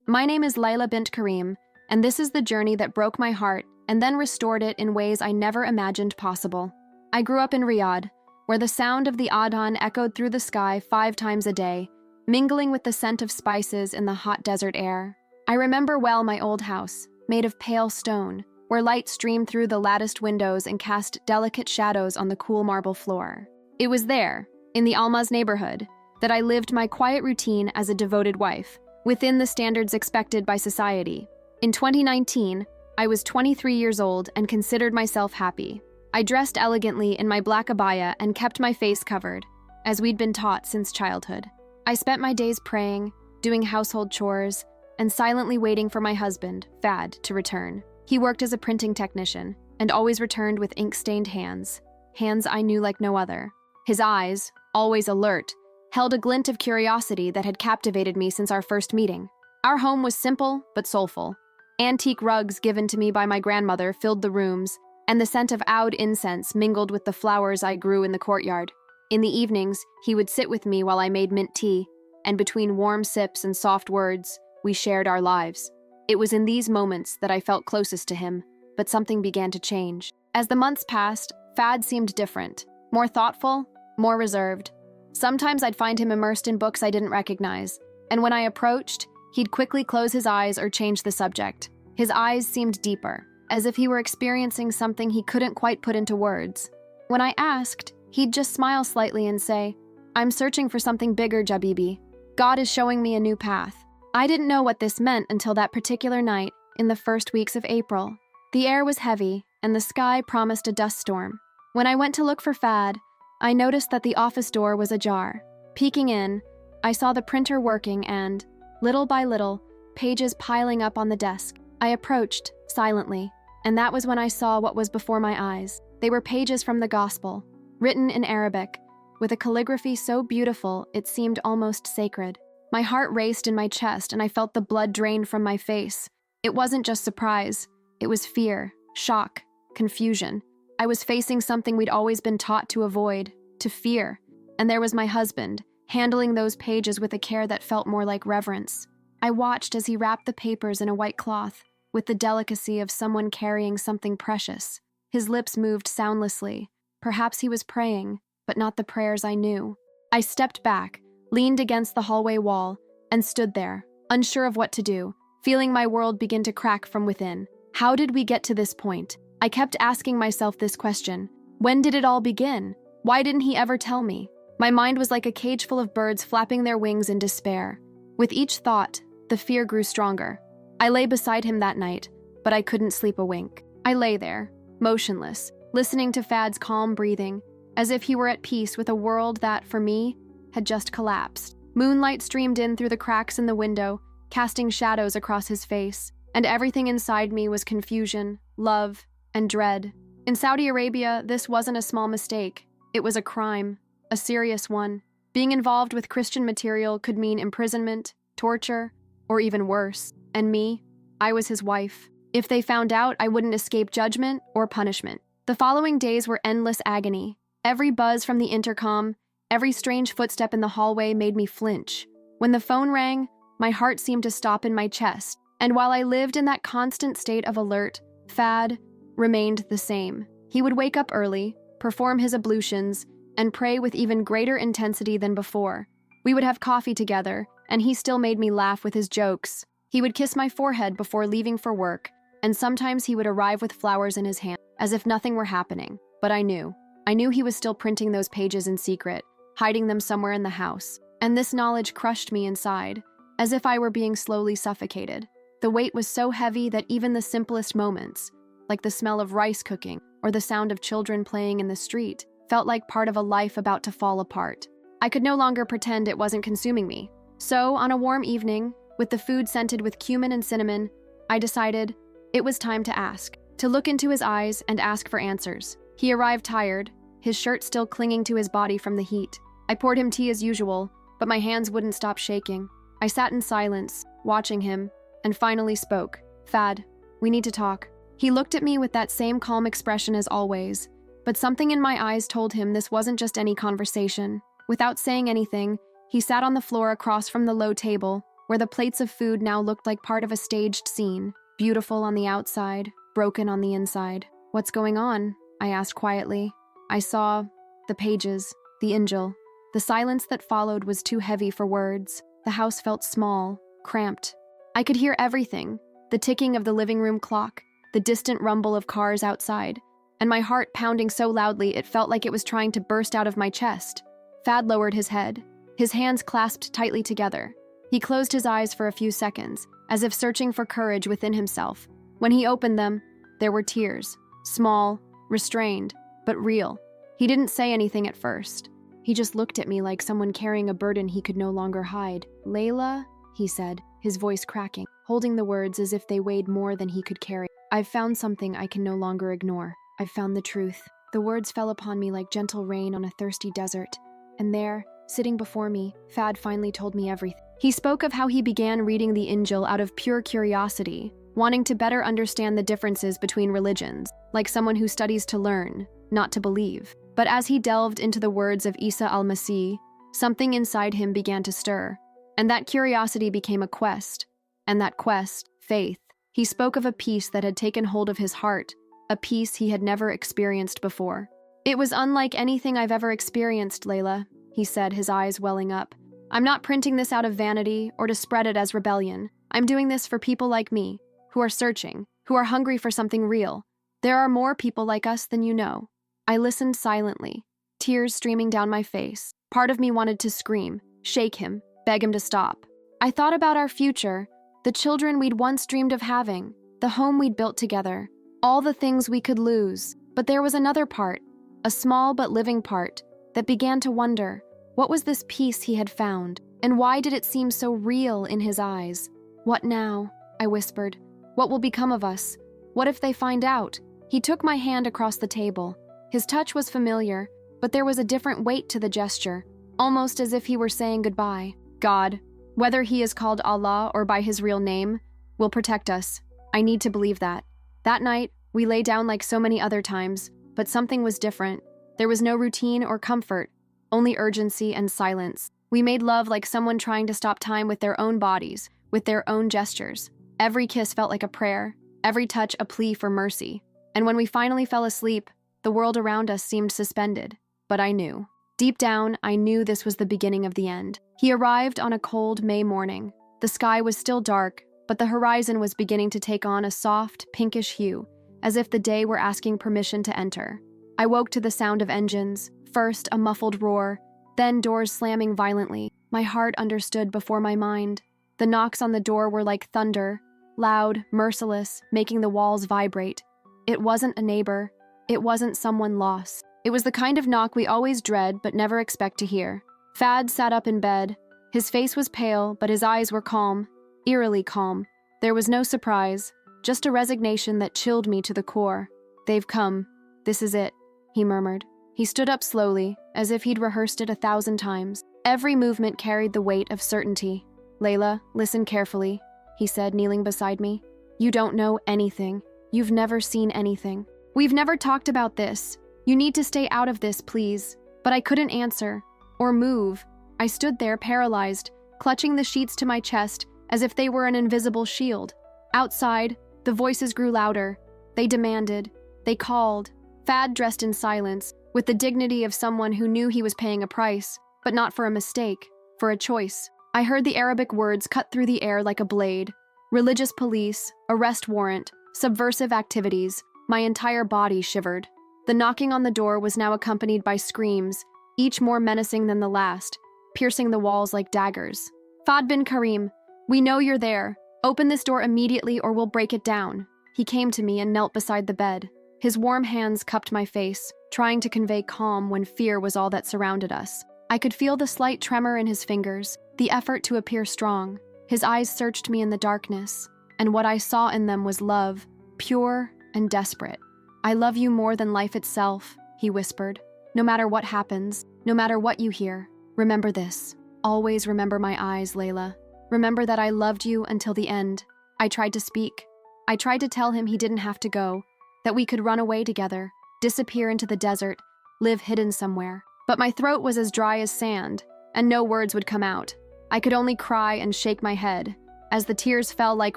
My name is Laila bint Karim, and this is the journey that broke my heart and then restored it in ways I never imagined possible. I grew up in Riyadh, where the sound of the adhan echoed through the sky 5 times a day, mingling with the scent of spices in the hot desert air. I remember well my old house, made of pale stone, where light streamed through the latticed windows and cast delicate shadows on the cool marble floor. It was there, in the Almaz neighborhood, that I lived my quiet routine as a devoted wife, within the standards expected by society. In 2019, I was 23 years old and considered myself happy. I dressed elegantly in my black abaya and kept my face covered, as we'd been taught since childhood. I spent my days praying, doing household chores, and silently waiting for my husband, Fad, to return. He worked as a printing technician and always returned with ink-stained hands I knew like no other. His eyes, always alert, held a glint of curiosity that had captivated me since our first meeting. Our home was simple but soulful. Antique rugs given to me by my grandmother filled the rooms, and the scent of oud incense mingled with the flowers I grew in the courtyard. In the evenings, he would sit with me while I made mint tea, and between warm sips and soft words, we shared our lives. It was in these moments that I felt closest to him, but something began to change. As the months passed, Fad seemed different, more thoughtful, more reserved. Sometimes I'd find him immersed in books I didn't recognize, and when I approached, he'd quickly close his eyes or change the subject. His eyes seemed deeper, as if he were experiencing something he couldn't quite put into words. When I asked, he'd just smile slightly and say, "I'm searching for something bigger, Jabibi. God is showing me a new path." I didn't know what this meant until that particular night in the first weeks of April. The air was heavy, and the sky promised a dust storm. When I went to look for Fad, I noticed that the office door was ajar. Peeking in, I saw the printer working and, little by little, pages piling up on the desk. I approached, silently, and that was when I saw what was before my eyes. They were pages from the Gospel, written in Arabic, with a calligraphy so beautiful it seemed almost sacred. My heart raced in my chest and I felt the blood drain from my face. It wasn't just surprise, it was fear, shock, confusion. I was facing something we'd always been taught to avoid, to fear, and there was my husband, handling those pages with a care that felt more like reverence. I watched as he wrapped the papers in a white cloth, with the delicacy of someone carrying something precious. His lips moved soundlessly. Perhaps he was praying, but not the prayers I knew. I stepped back, leaned against the hallway wall, and stood there, unsure of what to do, feeling my world begin to crack from within. How did we get to this point? I kept asking myself this question. When did it all begin? Why didn't he ever tell me? My mind was like a cage full of birds flapping their wings in despair. With each thought, the fear grew stronger. I lay beside him that night, but I couldn't sleep a wink. I lay there, motionless, listening to Fad's calm breathing, as if he were at peace with a world that, for me, had just collapsed. Moonlight streamed in through the cracks in the window, casting shadows across his face, and everything inside me was confusion, love, and dread. In Saudi Arabia, this wasn't a small mistake. It was a crime, a serious one. Being involved with Christian material could mean imprisonment, torture, or even worse. And me, I was his wife. If they found out, I wouldn't escape judgment or punishment. The following days were endless agony. Every buzz from the intercom, every strange footstep in the hallway made me flinch. When the phone rang, my heart seemed to stop in my chest. And while I lived in that constant state of alert, Fad remained the same. He would wake up early, perform his ablutions, and pray with even greater intensity than before. We would have coffee together, and he still made me laugh with his jokes. He would kiss my forehead before leaving for work, and sometimes he would arrive with flowers in his hand, as if nothing were happening. But I knew he was still printing those pages in secret, hiding them somewhere in the house. And this knowledge crushed me inside, as if I were being slowly suffocated. The weight was so heavy that even the simplest moments, like the smell of rice cooking or the sound of children playing in the street, felt like part of a life about to fall apart. I could no longer pretend it wasn't consuming me. So, on a warm evening, with the food scented with cumin and cinnamon, I decided it was time to ask, to look into his eyes and ask for answers. He arrived tired, his shirt still clinging to his body from the heat. I poured him tea as usual, but my hands wouldn't stop shaking. I sat in silence, watching him, and finally spoke. "Fad, we need to talk." He looked at me with that same calm expression as always, but something in my eyes told him this wasn't just any conversation. Without saying anything, he sat on the floor across from the low table, where where the plates of food now looked like part of a staged scene, beautiful on the outside, broken on the inside. "What's going on?" I asked quietly. I saw the pages, the Injil. The silence that followed was too heavy for words. The house felt small, cramped. I could hear everything, the ticking of the living room clock, the distant rumble of cars outside, and my heart pounding so loudly it felt like it was trying to burst out of my chest. Fad lowered his head, his hands clasped tightly together. He closed his eyes for a few seconds, as if searching for courage within himself. When he opened them, there were tears, small, restrained, but real. He didn't say anything at first. He just looked at me like someone carrying a burden he could no longer hide. "Layla," he said, his voice cracking, holding the words as if they weighed more than he could carry. "I've found something I can no longer ignore. I've found the truth." The words fell upon me like gentle rain on a thirsty desert. And there, sitting before me, Fad finally told me everything. He spoke of how he began reading the Injil out of pure curiosity, wanting to better understand the differences between religions, like someone who studies to learn, not to believe. But as he delved into the words of Isa al-Masih, something inside him began to stir. And that curiosity became a quest. And that quest, faith. He spoke of a peace that had taken hold of his heart, a peace he had never experienced before. "It was unlike anything I've ever experienced, Layla," he said, his eyes welling up. "I'm not printing this out of vanity or to spread it as rebellion. I'm doing this for people like me, who are searching, who are hungry for something real. There are more people like us than you know." I listened silently, tears streaming down my face. Part of me wanted to scream, shake him, beg him to stop. I thought about our future, the children we'd once dreamed of having, the home we'd built together, all the things we could lose. But there was another part, a small but living part, that began to wonder, what was this peace he had found, and why did it seem so real in his eyes? "What now?" I whispered. "What will become of us? What if they find out?" He took my hand across the table. His touch was familiar, but there was a different weight to the gesture, almost as if he were saying goodbye. "God, whether he is called Allah or by his real name, will protect us. I need to believe that." That night, we lay down like so many other times, but something was different. There was no routine or comfort, only urgency and silence. We made love like someone trying to stop time with their own bodies, with their own gestures. Every kiss felt like a prayer, every touch a plea for mercy. And when we finally fell asleep, the world around us seemed suspended. But I knew. Deep down, I knew this was the beginning of the end. He arrived on a cold May morning. The sky was still dark, but the horizon was beginning to take on a soft, pinkish hue, as if the day were asking permission to enter. I woke to the sound of engines, first a muffled roar, then doors slamming violently. My heart understood before my mind. The knocks on the door were like thunder, loud, merciless, making the walls vibrate. It wasn't a neighbor. It wasn't someone lost. It was the kind of knock we always dread but never expect to hear. Fad sat up in bed. His face was pale, but his eyes were calm, eerily calm. There was no surprise, just a resignation that chilled me to the core. "They've come. This is it," he murmured. He stood up slowly, as if he'd rehearsed it 1,000 times. Every movement carried the weight of certainty. "Layla, listen carefully," he said, kneeling beside me. "You don't know anything. You've never seen anything. We've never talked about this. You need to stay out of this, please." But I couldn't answer, or move. I stood there paralyzed, clutching the sheets to my chest as if they were an invisible shield. Outside, the voices grew louder. They demanded. They called. Fad dressed in silence, with the dignity of someone who knew he was paying a price, but not for a mistake, for a choice. I heard the Arabic words cut through the air like a blade. Religious police, arrest warrant, subversive activities. My entire body shivered. The knocking on the door was now accompanied by screams, each more menacing than the last, piercing the walls like daggers. "Fad bin Karim, we know you're there. Open this door immediately or we'll break it down." He came to me and knelt beside the bed. His warm hands cupped my face, trying to convey calm when fear was all that surrounded us. I could feel the slight tremor in his fingers, the effort to appear strong. His eyes searched me in the darkness, and what I saw in them was love, pure and desperate. "I love you more than life itself," he whispered. "No matter what happens, no matter what you hear, remember this. Always remember my eyes, Layla. Remember that I loved you until the end." I tried to speak. I tried to tell him he didn't have to go, that we could run away together, disappear into the desert, live hidden somewhere. But my throat was as dry as sand, and no words would come out. I could only cry and shake my head, as the tears fell like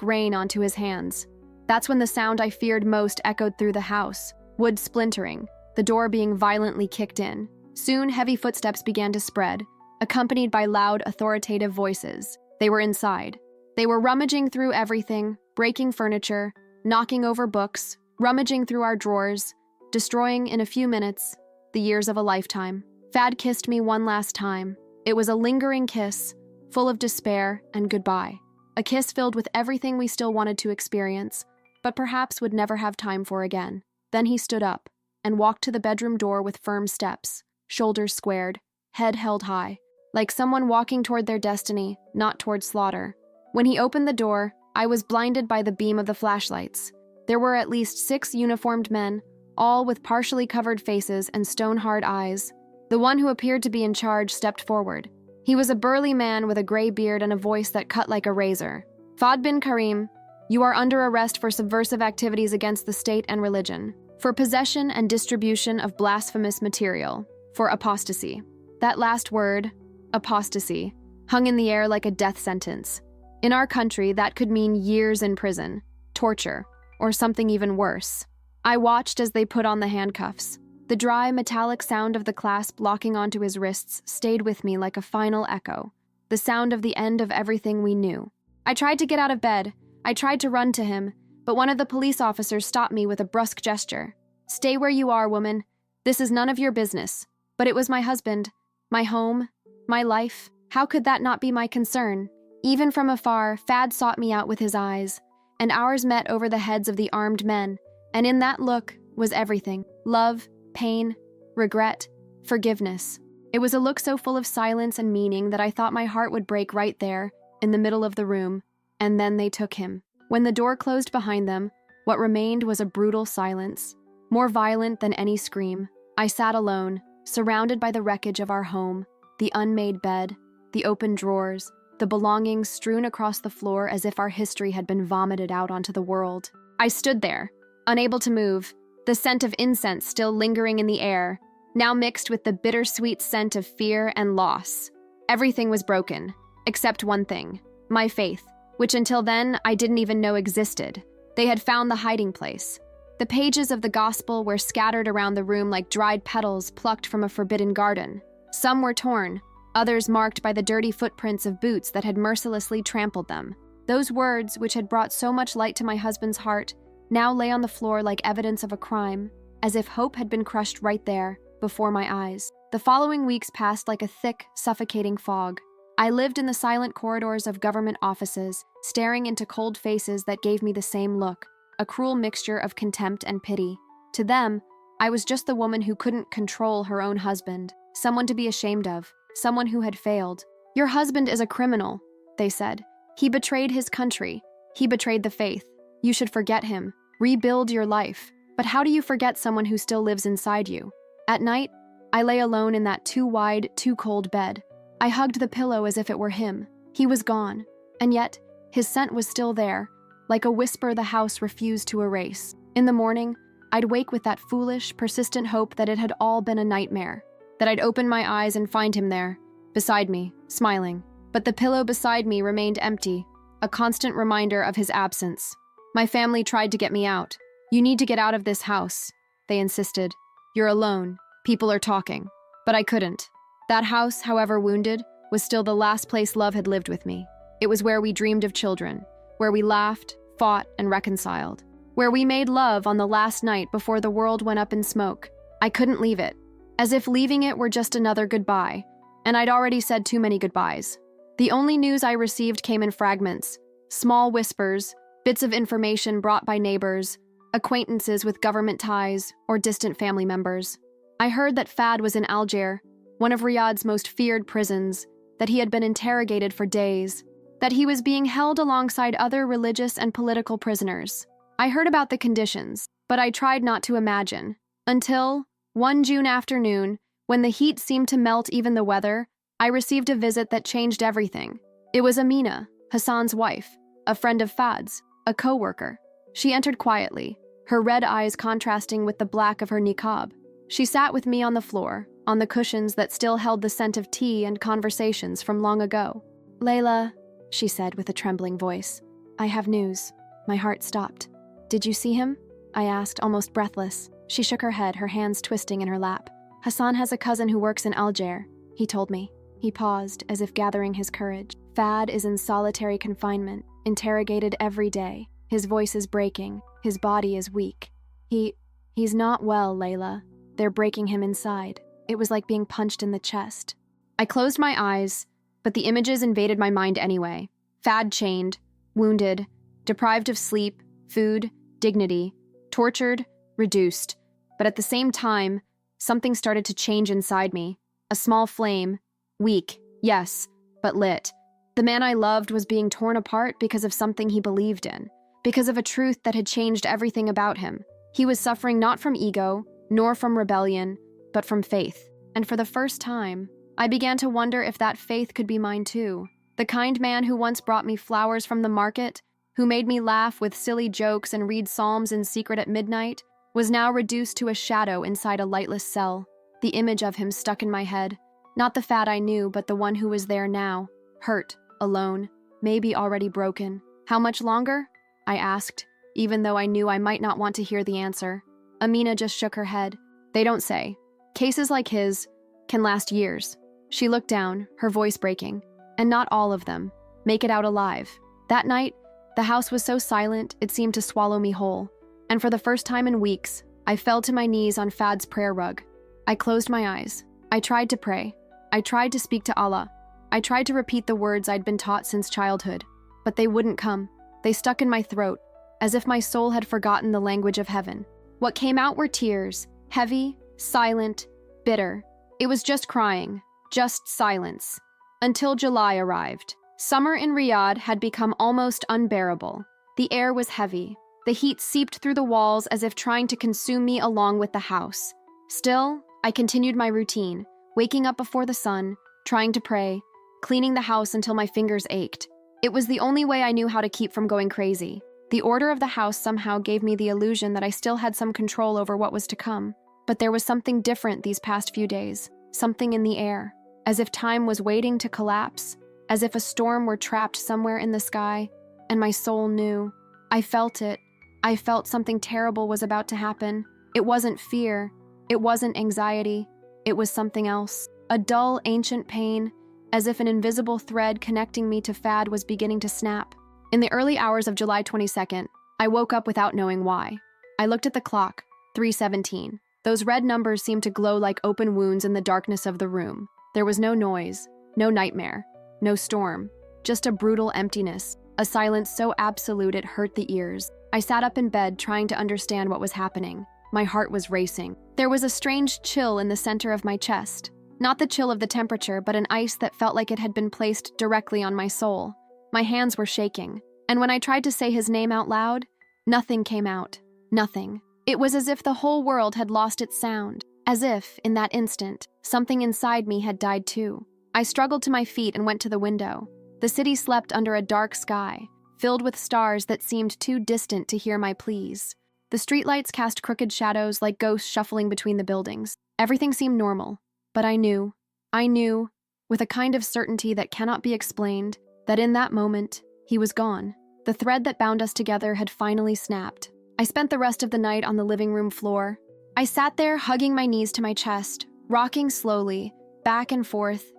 rain onto his hands. That's when the sound I feared most echoed through the house, wood splintering, the door being violently kicked in. Soon, heavy footsteps began to spread, accompanied by loud, authoritative voices. They were inside. They were rummaging through everything, breaking furniture, knocking over books, rummaging through our drawers, destroying in a few minutes the years of a lifetime. Fad kissed me one last time. It was a lingering kiss, full of despair and goodbye. A kiss filled with everything we still wanted to experience, but perhaps would never have time for again. Then he stood up and walked to the bedroom door with firm steps, shoulders squared, head held high, like someone walking toward their destiny, not toward slaughter. When he opened the door, I was blinded by the beam of the flashlights. There were at least 6 uniformed men, all with partially covered faces and stone-hard eyes. The one who appeared to be in charge stepped forward. He was a burly man with a gray beard and a voice that cut like a razor. Fad bin Karim, you are under arrest for subversive activities against the state and religion, for possession and distribution of blasphemous material, for apostasy. That last word, apostasy, hung in the air like a death sentence. In our country, that could mean years in prison, torture, or something even worse. I watched as they put on the handcuffs. The dry, metallic sound of the clasp locking onto his wrists stayed with me like a final echo, the sound of the end of everything we knew. I tried to get out of bed. I tried to run to him, but one of the police officers stopped me with a brusque gesture. "Stay where you are, woman. This is none of your business." But it was my husband, my home, my life. How could that not be my concern? Even from afar, Fad sought me out with his eyes, and ours met over the heads of the armed men, and in that look was everything: love, pain, regret, forgiveness. It was a look so full of silence and meaning that I thought my heart would break right there, in the middle of the room, and then they took him. When the door closed behind them, what remained was a brutal silence, more violent than any scream. I sat alone, surrounded by the wreckage of our home, the unmade bed, the open drawers, the belongings strewn across the floor as if our history had been vomited out onto the world. I stood there, unable to move, the scent of incense still lingering in the air, now mixed with the bittersweet scent of fear and loss. Everything was broken, except one thing: my faith, which until then I didn't even know existed. They had found the hiding place. The pages of the gospel were scattered around the room like dried petals plucked from a forbidden garden. Some were torn, others marked by the dirty footprints of boots that had mercilessly trampled them. Those words, which had brought so much light to my husband's heart, now lay on the floor like evidence of a crime, as if hope had been crushed right there, before my eyes. The following weeks passed like a thick, suffocating fog. I lived in the silent corridors of government offices, staring into cold faces that gave me the same look, a cruel mixture of contempt and pity. To them, I was just the woman who couldn't control her own husband, someone to be ashamed of, someone who had failed. "Your husband is a criminal," they said. "He betrayed his country. He betrayed the faith. You should forget him. Rebuild your life." But how do you forget someone who still lives inside you? At night, I lay alone in that too wide, too cold bed. I hugged the pillow as if it were him. He was gone, and yet his scent was still there, like a whisper the house refused to erase. In the morning, I'd wake with that foolish, persistent hope that it had all been a nightmare, that I'd open my eyes and find him there, beside me, smiling. But the pillow beside me remained empty, a constant reminder of his absence. My family tried to get me out. "You need to get out of this house," they insisted. "You're alone. People are talking." But I couldn't. That house, however wounded, was still the last place love had lived with me. It was where we dreamed of children, where we laughed, fought, and reconciled, where we made love on the last night before the world went up in smoke. I couldn't leave it, as if leaving it were just another goodbye, and I'd already said too many goodbyes. The only news I received came in fragments, small whispers, bits of information brought by neighbors, acquaintances with government ties, or distant family members. I heard that Fad was in Algiers, one of Riyadh's most feared prisons, that he had been interrogated for days, that he was being held alongside other religious and political prisoners. I heard about the conditions, but I tried not to imagine, until, one June afternoon, when the heat seemed to melt even the weather, I received a visit that changed everything. It was Amina, Hassan's wife, a friend of Fad's, a co-worker. She entered quietly, her red eyes contrasting with the black of her niqab. She sat with me on the floor, on the cushions that still held the scent of tea and conversations from long ago. Layla, she said with a trembling voice. I have news. My heart stopped. Did you see him? I asked, almost breathless. She shook her head, her hands twisting in her lap. Hassan has a cousin who works in Alger, he told me. He paused, as if gathering his courage. Fad is in solitary confinement, interrogated every day. His voice is breaking. His body is weak. He's not well, Layla. They're breaking him inside. It was like being punched in the chest. I closed my eyes, but the images invaded my mind anyway. Fad chained, wounded, deprived of sleep, food, dignity, tortured, reduced. But at the same time, something started to change inside me. A small flame, weak, yes, but lit. The man I loved was being torn apart because of something he believed in, because of a truth that had changed everything about him. He was suffering not from ego, nor from rebellion, but from faith. And for the first time, I began to wonder if that faith could be mine too. The kind man who once brought me flowers from the market, who made me laugh with silly jokes and read psalms in secret at midnight, was now reduced to a shadow inside a lightless cell. The image of him stuck in my head. Not the Fad I knew, but the one who was there now. Hurt, alone, maybe already broken. How much longer? I asked, even though I knew I might not want to hear the answer. Amina just shook her head. They don't say. Cases like his can last years. She looked down, her voice breaking. And not all of them make it out alive. That night, the house was so silent it seemed to swallow me whole. And for the first time in weeks, I fell to my knees on Fad's prayer rug. I closed my eyes. I tried to pray. I tried to speak to Allah. I tried to repeat the words I'd been taught since childhood. But they wouldn't come. They stuck in my throat, as if my soul had forgotten the language of heaven. What came out were tears, heavy, silent, bitter. It was just crying, just silence. Until July arrived. Summer in Riyadh had become almost unbearable. The air was heavy. The heat seeped through the walls as if trying to consume me along with the house. Still, I continued my routine, waking up before the sun, trying to pray, cleaning the house until my fingers ached. It was the only way I knew how to keep from going crazy. The order of the house somehow gave me the illusion that I still had some control over what was to come. But there was something different these past few days, something in the air, as if time was waiting to collapse, as if a storm were trapped somewhere in the sky, and my soul knew. I felt it. I felt something terrible was about to happen. It wasn't fear. It wasn't anxiety. It was something else. A dull, ancient pain, as if an invisible thread connecting me to Fad was beginning to snap. In the early hours of July 22nd, I woke up without knowing why. I looked at the clock, 3:17. Those red numbers seemed to glow like open wounds in the darkness of the room. There was no noise, no nightmare, no storm, just a brutal emptiness, a silence so absolute it hurt the ears. I sat up in bed trying to understand what was happening. My heart was racing. There was a strange chill in the center of my chest. Not the chill of the temperature, but an ice that felt like it had been placed directly on my soul. My hands were shaking, and when I tried to say his name out loud, nothing came out. Nothing. It was as if the whole world had lost its sound. As if, in that instant, something inside me had died too. I struggled to my feet and went to the window. The city slept under a dark sky, filled with stars that seemed too distant to hear my pleas. The streetlights cast crooked shadows like ghosts shuffling between the buildings. Everything seemed normal, but I knew, with a kind of certainty that cannot be explained, that in that moment, he was gone. The thread that bound us together had finally snapped. I spent the rest of the night on the living room floor. I sat there hugging my knees to my chest, rocking slowly, back and forth,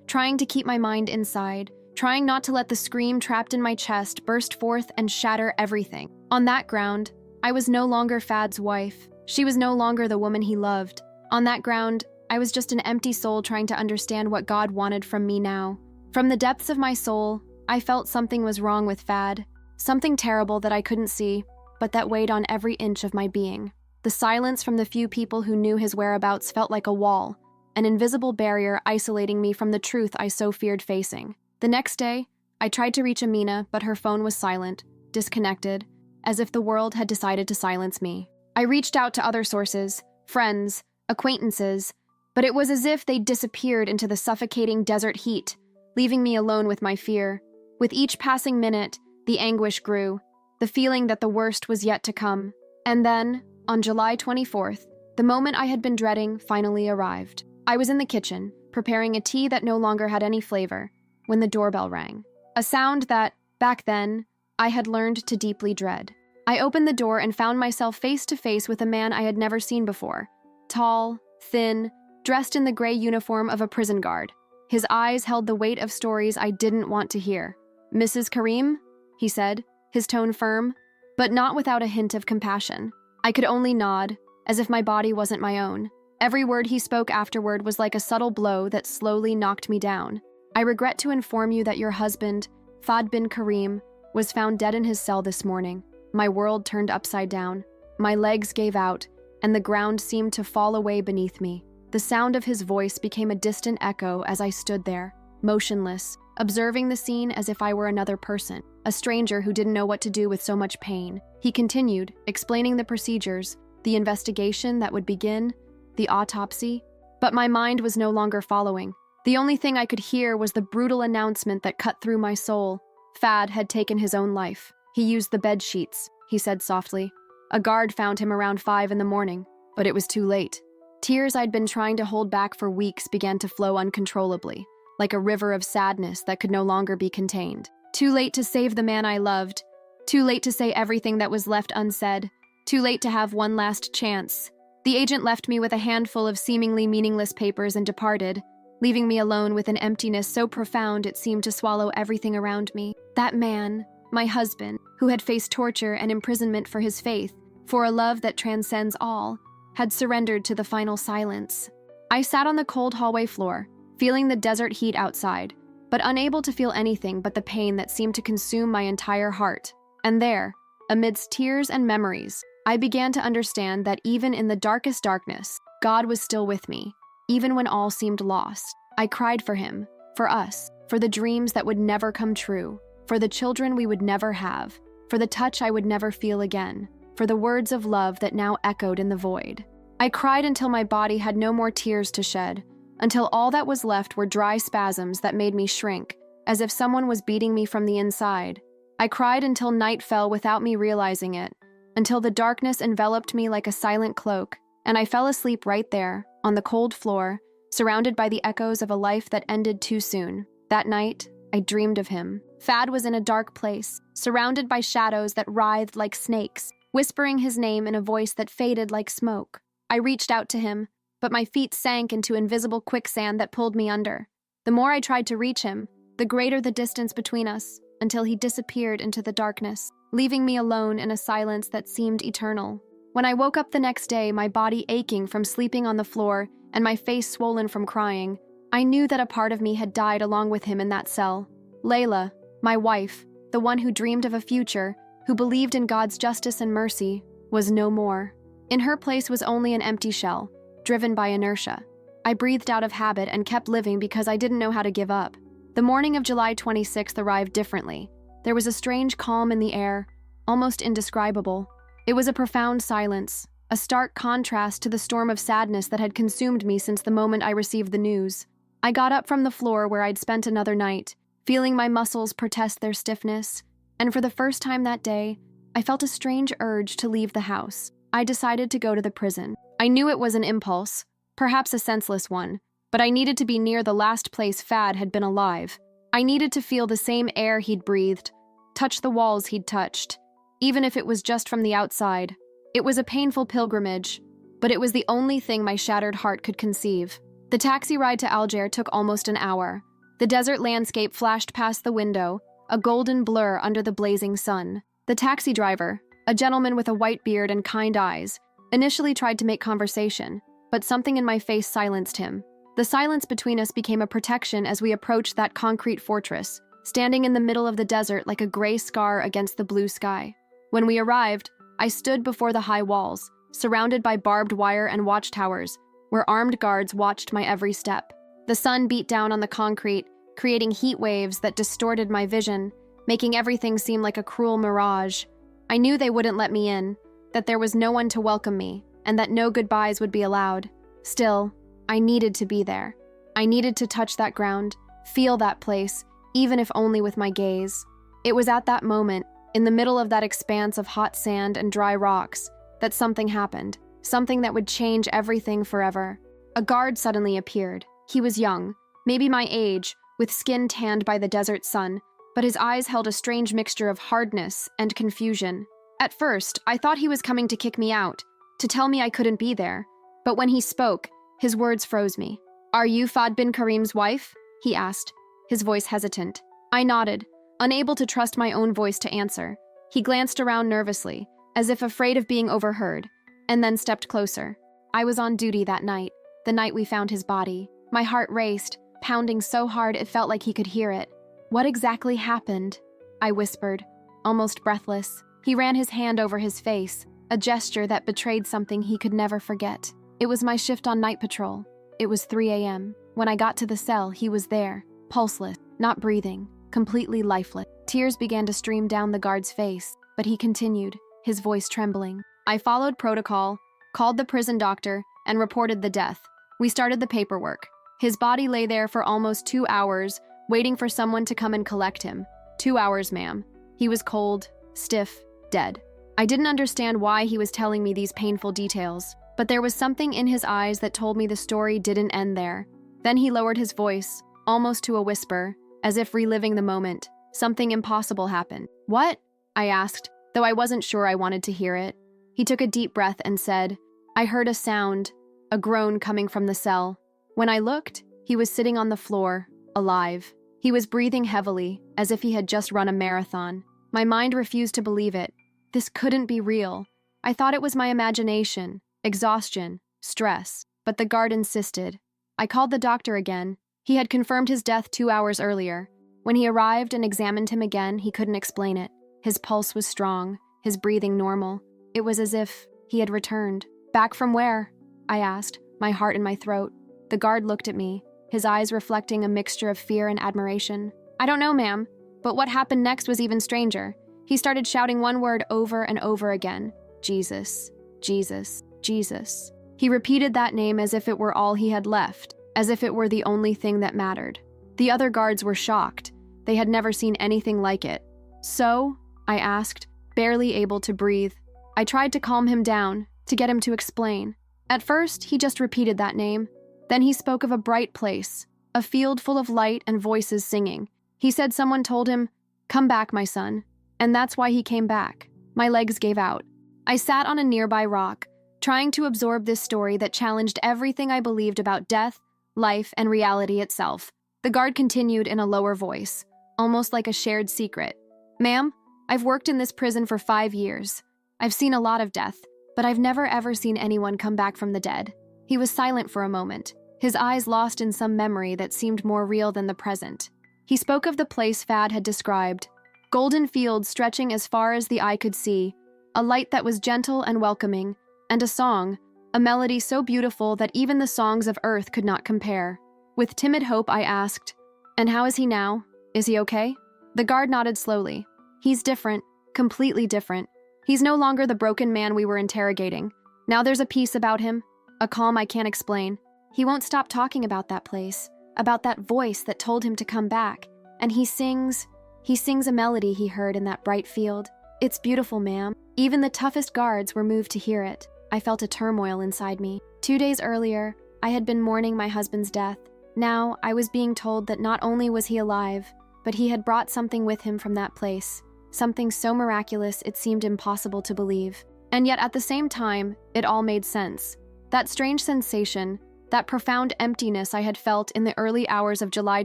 trying to keep my mind inside, trying not to let the scream trapped in my chest burst forth and shatter everything. On that ground, I was no longer Fad's wife. She was no longer the woman he loved. On that ground, I was just an empty soul trying to understand what God wanted from me now. From the depths of my soul, I felt something was wrong with Fad, something terrible that I couldn't see, but that weighed on every inch of my being. The silence from the few people who knew his whereabouts felt like a wall, an invisible barrier isolating me from the truth I so feared facing. The next day, I tried to reach Amina, but her phone was silent, disconnected, as if the world had decided to silence me. I reached out to other sources, friends, acquaintances, but it was as if they disappeared into the suffocating desert heat, leaving me alone with my fear. With each passing minute, the anguish grew, the feeling that the worst was yet to come. And then, on July 24th, the moment I had been dreading finally arrived. I was in the kitchen, preparing a tea that no longer had any flavor, when the doorbell rang. A sound that, back then, I had learned to deeply dread. I opened the door and found myself face to face with a man I had never seen before. Tall, thin, dressed in the gray uniform of a prison guard. His eyes held the weight of stories I didn't want to hear. "Mrs. Karim?" he said, his tone firm, but not without a hint of compassion. I could only nod, as if my body wasn't my own. Every word he spoke afterward was like a subtle blow that slowly knocked me down. "I regret to inform you that your husband, Fad bin Karim, was found dead in his cell this morning." My world turned upside down. My legs gave out, and the ground seemed to fall away beneath me. The sound of his voice became a distant echo as I stood there, motionless, observing the scene as if I were another person, a stranger who didn't know what to do with so much pain. He continued, explaining the procedures, the investigation that would begin, the autopsy, but my mind was no longer following. The only thing I could hear was the brutal announcement that cut through my soul. Fad had taken his own life. "He used the bed sheets," he said softly. "A guard found him around 5 in the morning, but it was too late." Tears I'd been trying to hold back for weeks began to flow uncontrollably, like a river of sadness that could no longer be contained. Too late to save the man I loved. Too late to say everything that was left unsaid. Too late to have one last chance. The agent left me with a handful of seemingly meaningless papers and departed, leaving me alone with an emptiness so profound it seemed to swallow everything around me. That man, my husband, who had faced torture and imprisonment for his faith, for a love that transcends all, had surrendered to the final silence. I sat on the cold hallway floor, feeling the desert heat outside, but unable to feel anything but the pain that seemed to consume my entire heart. And there, amidst tears and memories, I began to understand that even in the darkest darkness, God was still with me, even when all seemed lost. I cried for him, for us, for the dreams that would never come true, for the children we would never have, for the touch I would never feel again, for the words of love that now echoed in the void. I cried until my body had no more tears to shed, until all that was left were dry spasms that made me shrink, as if someone was beating me from the inside. I cried until night fell without me realizing it, until the darkness enveloped me like a silent cloak, and I fell asleep right there, on the cold floor, surrounded by the echoes of a life that ended too soon. That night, I dreamed of him. Fad was in a dark place, surrounded by shadows that writhed like snakes, whispering his name in a voice that faded like smoke. I reached out to him, but my feet sank into invisible quicksand that pulled me under. The more I tried to reach him, the greater the distance between us, until he disappeared into the darkness, leaving me alone in a silence that seemed eternal. When I woke up the next day, my body aching from sleeping on the floor and my face swollen from crying, I knew that a part of me had died along with him in that cell. Layla, my wife, the one who dreamed of a future, who believed in God's justice and mercy, was no more. In her place was only an empty shell, driven by inertia. I breathed out of habit and kept living because I didn't know how to give up. The morning of July 26th arrived differently. There was a strange calm in the air, almost indescribable. It was a profound silence, a stark contrast to the storm of sadness that had consumed me since the moment I received the news. I got up from the floor where I'd spent another night, feeling my muscles protest their stiffness, and for the first time that day, I felt a strange urge to leave the house. I decided to go to the prison. I knew it was an impulse, perhaps a senseless one, but I needed to be near the last place Fad had been alive. I needed to feel the same air he'd breathed, touch the walls he'd touched, even if it was just from the outside. It was a painful pilgrimage, but it was the only thing my shattered heart could conceive. The taxi ride to Alger took almost an hour. The desert landscape flashed past the window, a golden blur under the blazing sun. The taxi driver, a gentleman with a white beard and kind eyes, initially tried to make conversation, but something in my face silenced him. The silence between us became a protection as we approached that concrete fortress, standing in the middle of the desert like a gray scar against the blue sky. When we arrived, I stood before the high walls, surrounded by barbed wire and watchtowers, where armed guards watched my every step. The sun beat down on the concrete, creating heat waves that distorted my vision, making everything seem like a cruel mirage. I knew they wouldn't let me in, that there was no one to welcome me, and that no goodbyes would be allowed. Still, I needed to be there. I needed to touch that ground, feel that place, even if only with my gaze. It was at that moment, in the middle of that expanse of hot sand and dry rocks, that something happened, something that would change everything forever. A guard suddenly appeared. He was young, maybe my age, with skin tanned by the desert sun, but his eyes held a strange mixture of hardness and confusion. At first, I thought he was coming to kick me out, to tell me I couldn't be there. But when he spoke, his words froze me. "Are you Fad bin Karim's wife?" he asked, his voice hesitant. I nodded, unable to trust my own voice to answer. He glanced around nervously, as if afraid of being overheard, and then stepped closer. I was on duty that night, the night we found his body. My heart raced, pounding so hard it felt like he could hear it. "What exactly happened?" I whispered, almost breathless. He ran his hand over his face, a gesture that betrayed something he could never forget. It was my shift on night patrol. It was 3 a.m. When I got to the cell, he was there, pulseless, not breathing, completely lifeless. Tears began to stream down the guard's face, but he continued, his voice trembling. I followed protocol, called the prison doctor, and reported the death. We started the paperwork. His body lay there for almost 2 hours, waiting for someone to come and collect him. 2 hours, ma'am. He was cold, stiff, dead. I didn't understand why he was telling me these painful details, but there was something in his eyes that told me the story didn't end there. Then he lowered his voice, almost to a whisper, as if reliving the moment. Something impossible happened. "What?" I asked, though I wasn't sure I wanted to hear it. He took a deep breath and said, "I heard a sound, a groan coming from the cell. When I looked, he was sitting on the floor, alive. He was breathing heavily, as if he had just run a marathon. My mind refused to believe it. This couldn't be real. I thought it was my imagination, exhaustion, stress, but the guard insisted. I called the doctor again. He had confirmed his death 2 hours earlier. When he arrived and examined him again, he couldn't explain it. His pulse was strong, his breathing normal. It was as if he had returned. "Back from where?" I asked, my heart in my throat. The guard looked at me, his eyes reflecting a mixture of fear and admiration. "I don't know, ma'am, but what happened next was even stranger. He started shouting one word over and over again. Jesus, Jesus, Jesus. He repeated that name as if it were all he had left, as if it were the only thing that mattered. The other guards were shocked. They had never seen anything like it. "So?" I asked, barely able to breathe. I tried to calm him down, to get him to explain. At first, he just repeated that name. Then he spoke of a bright place, a field full of light and voices singing. He said someone told him, "Come back, my son." And that's why he came back. My legs gave out. I sat on a nearby rock, trying to absorb this story that challenged everything I believed about death, life, and reality itself. The guard continued in a lower voice, almost like a shared secret. "Ma'am, I've worked in this prison for 5 years. I've seen a lot of death, but I've never ever seen anyone come back from the dead." He was silent for a moment, his eyes lost in some memory that seemed more real than the present. He spoke of the place Fad had described, golden fields stretching as far as the eye could see, a light that was gentle and welcoming, and a song, a melody so beautiful that even the songs of earth could not compare. With timid hope, I asked, "And how is he now? Is he okay?" The guard nodded slowly. "He's different, completely different. He's no longer the broken man we were interrogating. Now there's a peace about him, a calm I can't explain. He won't stop talking about that place, about that voice that told him to come back, and he sings a melody he heard in that bright field. It's beautiful, ma'am." Even the toughest guards were moved to hear it. I felt a turmoil inside me. 2 days earlier, I had been mourning my husband's death. Now, I was being told that not only was he alive, but he had brought something with him from that place, something so miraculous it seemed impossible to believe. And yet at the same time, it all made sense. That strange sensation, that profound emptiness I had felt in the early hours of July